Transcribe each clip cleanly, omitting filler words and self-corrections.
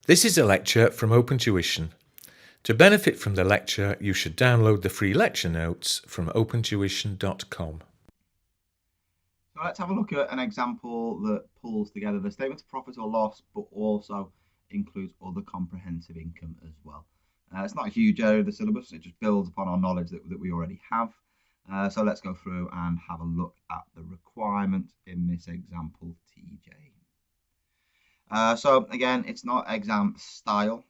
This is a lecture from Open Tuition. To benefit from the lecture, you should download the free lecture notes from opentuition.com. So let's have a look at an example that pulls together the statement of profit or loss, but also includes other comprehensive income as well. It's not a huge area of the syllabus, it just builds upon our knowledge that we already have. So let's go through and have a look at the requirement in this example TJ. So again, it's not exam style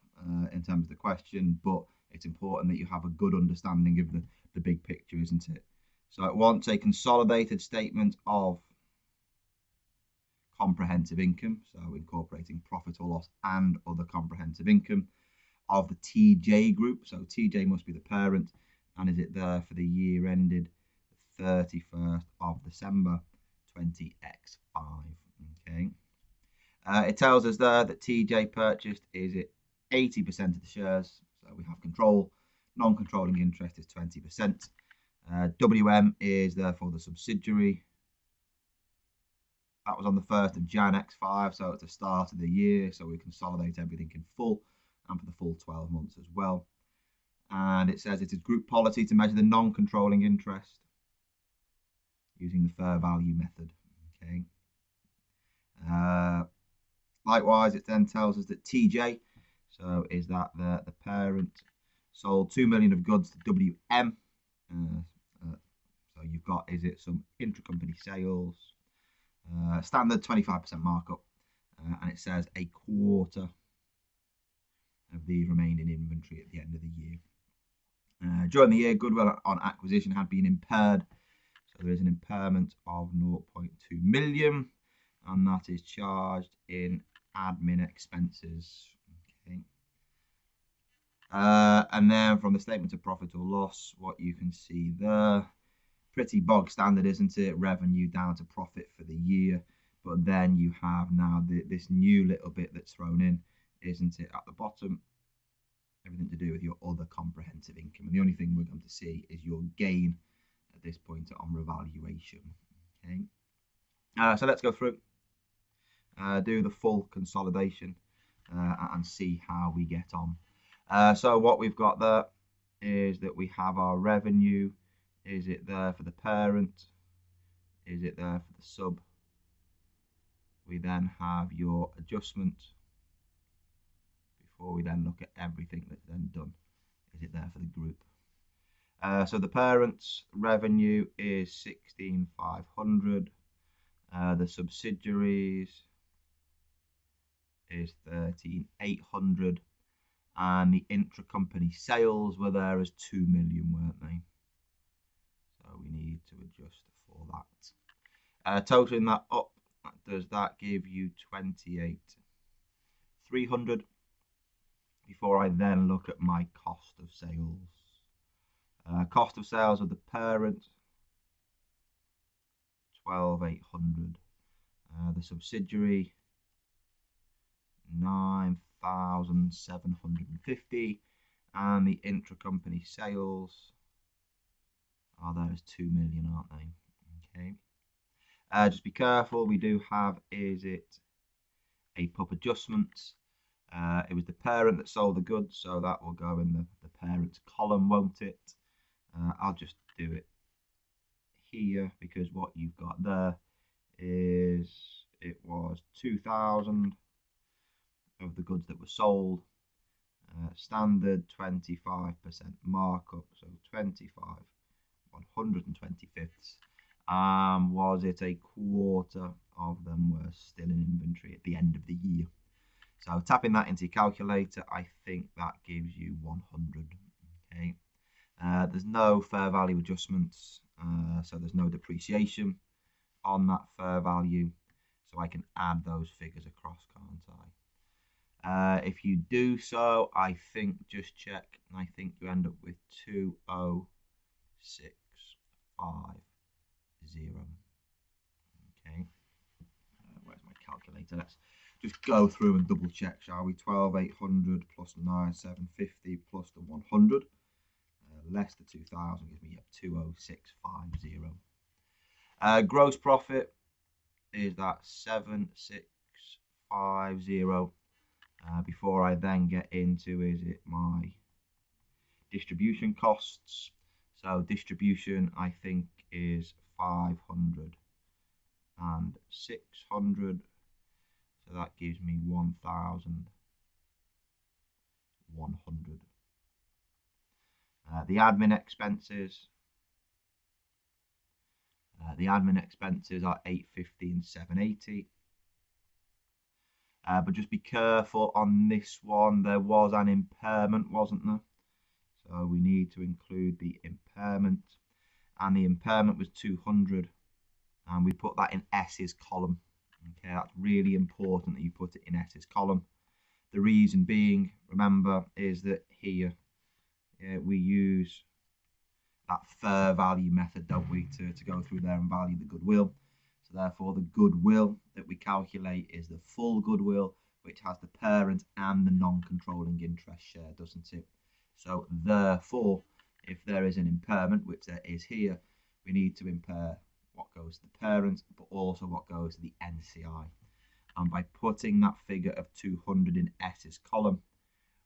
in terms of the question, but it's important that you have a good understanding of the big picture, isn't it? So it wants a consolidated statement of comprehensive income, so incorporating profit or loss and other comprehensive income of the TJ group. So TJ must be the parent, and is it there for the year ended 31st of December 20x5. Okay. It tells us there that TJ purchased, is it 80% of the shares, so we have control. Non-controlling interest is 20%. WM is therefore the subsidiary. That was on the 1st of Jan X5, so at the start of the year, so we consolidate everything in full and for the full 12 months as well. And it says it is group policy to measure the non-controlling interest using the fair value method. Okay. Likewise, it then tells us that TJ, so is that the parent, sold 2 million of goods to WM. So you've got, is it some intracompany sales, standard 25% markup, and it says a quarter of the remaining inventory at the end of the year. During the year, goodwill on acquisition had been impaired, so there is an impairment of 0.2 million, and that is charged in admin expenses. Okay. And then from the statement of profit or loss, what you can see there, pretty bog standard, isn't it? Revenue down to profit for the year, but then you have now this new little bit that's thrown in, isn't it, at the bottom? Everything to do with your other comprehensive income, and the only thing we're going to see is your gain at this point on revaluation. Okay. So let's go through, do the full consolidation, and see how we get on. So what we've got there is that we have our revenue. Is it there for the parent? Is it there for the sub? We then have your adjustment before we then look at everything that's then done. Is it there for the group? So the parent's revenue is 16,500. The subsidiaries is 13,800, and the intracompany sales were there as 2 million, weren't they? So we need to adjust for that. Totaling that up, does that give you 28,300? Before I then look at my cost of sales. Cost of sales of the parent, 12,800. The subsidiary, 9,750, and the intracompany sales are there as 2 million, aren't they? Okay. Just be careful. We do have, is it a PUP adjustment? It was the parent that sold the goods, so that will go in the parent's column, won't it? I'll just do it here, because what you've got there is it was 2,000 of the goods that were sold, standard 25% markup, so 25 125ths. Was it a quarter of them were still in inventory at the end of the year? So tapping that into your calculator, I think that gives you 100. Okay. There's no fair value adjustments, so there's no depreciation on that fair value, so I can add those figures across, can't I? If you do so, I think, just check, and I think you end up with 20650. Okay. Where's my calculator? Let's just go through and double check, shall we? 12,800 plus 9,750 plus the 100, less the 2,000 gives me 20650. Gross profit is that 7,650. before I then get into my distribution costs. So distribution, I think, is 500 and 600. So that gives me 1,100. The admin expenses. The admin expenses are 850 and 780. But just be careful on this one. There was an impairment, wasn't there? So we need to include the impairment. And the impairment was 200. And we put that in S's column. Okay, that's really important that you put it in S's column. The reason being, remember, is that here we use that fair value method, don't we, to go through there and value the goodwill. So therefore, the goodwill that we calculate is the full goodwill, which has the parent and the non-controlling interest share, doesn't it? So therefore, if there is an impairment, which there is here, we need to impair what goes to the parent, but also what goes to the NCI. And by putting that figure of 200 in S's column,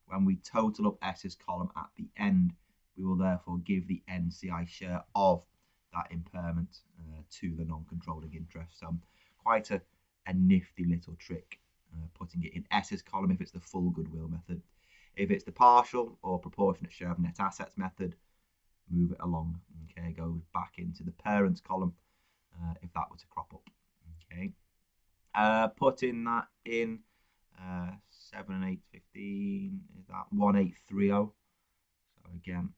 when we total up S's column at the end, we will therefore give the NCI share of that impairment to the non-controlling interest. So quite a nifty little trick, putting it in S's column if it's the full goodwill method. If it's the partial or proportionate share of net assets method, move it along. Okay, goes back into the parents column if that were to crop up. Okay, putting that in 7 and 8, 15, is that 1830? So again,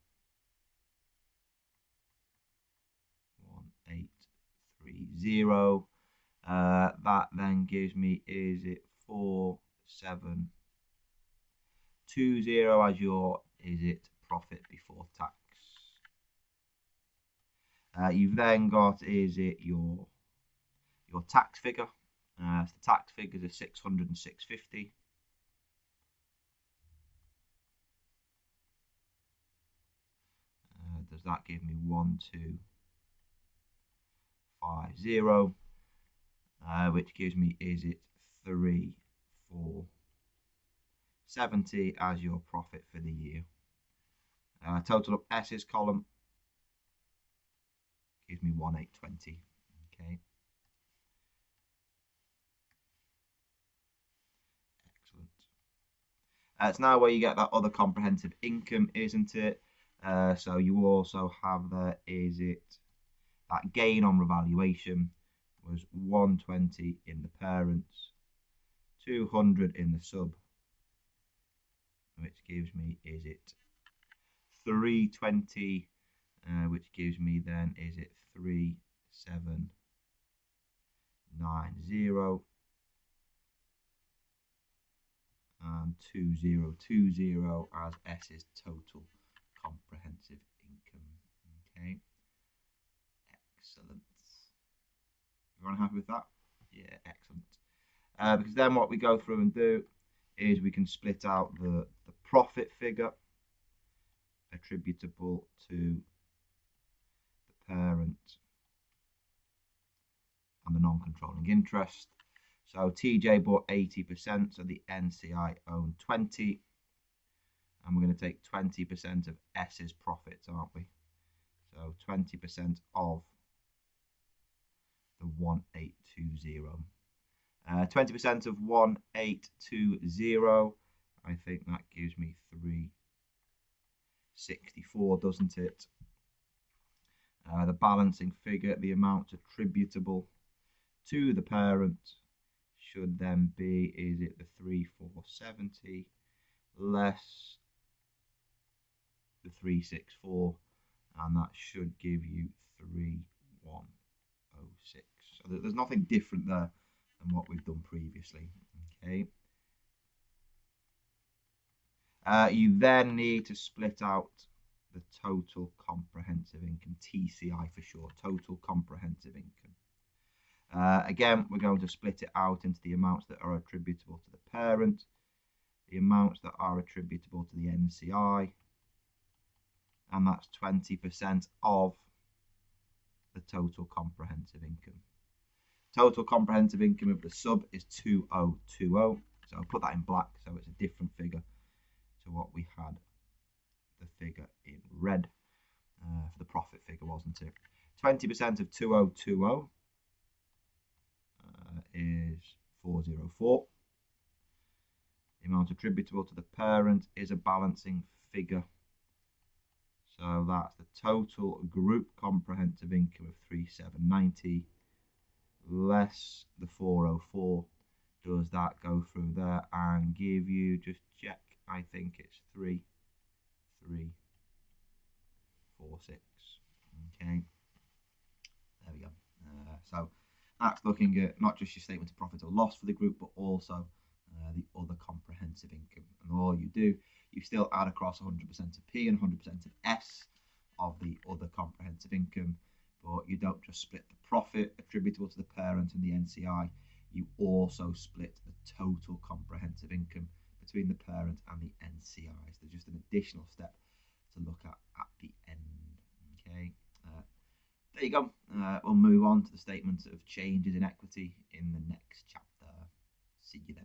1830. That then gives me, is it 4720 as your, is it profit before tax? You've then got, is it your tax figure? So the tax figures are 600 and 650. Does that give me 1250? Which gives me, is it 3470 as your profit for the year. Total up S's column gives me 1820. Okay. Excellent. It's now where you get that other comprehensive income, isn't it? So you also have there, is it that gain on revaluation was 120 in the parents, 200 in the sub, which gives me, is it 320, which gives me then, is it 3790 and 2020 as S's total comprehensive income. Okay, excellent. Everyone happy with that? Yeah, excellent. Because then what we go through and do is we can split out the profit figure attributable to the parent and the non-controlling interest. So TJ bought 80%, so the NCI owned 20. And we're going to take 20% of S's profits, aren't we? So 20% of the 1820. 20% of 1820, I think that gives me 364, doesn't it? The balancing figure, the amount attributable to the parent should then be, is it the 3470 less the 364, and that should give you 3106. So there's nothing different there than what we've done previously. Okay. You then need to split out the total comprehensive income, TCI for short, total comprehensive income. Again, we're going to split it out into the amounts that are attributable to the parent, the amounts that are attributable to the NCI, and that's 20% of the total comprehensive income. Total comprehensive income of the sub is 2020. So I'll put that in black, so it's a different figure to what we had the figure in red for the profit figure, wasn't it? 20% of 2020 is 404. The amount attributable to the parent is a balancing figure. So that's the total group comprehensive income of 3790 less the 404. Does that go through there and give you, just check, I think it's 3346. Okay, there we go. So that's looking at not just your statement of profit or loss for the group, but also the other comprehensive income. And all you do, you still add across 100% of P and 100% of S of the other comprehensive income, but you don't just split the profit attributable to the parent and the NCI, you also split the total comprehensive income between the parent and the NCIs. There's just an additional step to look at the end. Okay, there you go. We'll move on to the statement of changes in equity in the next chapter. See you then.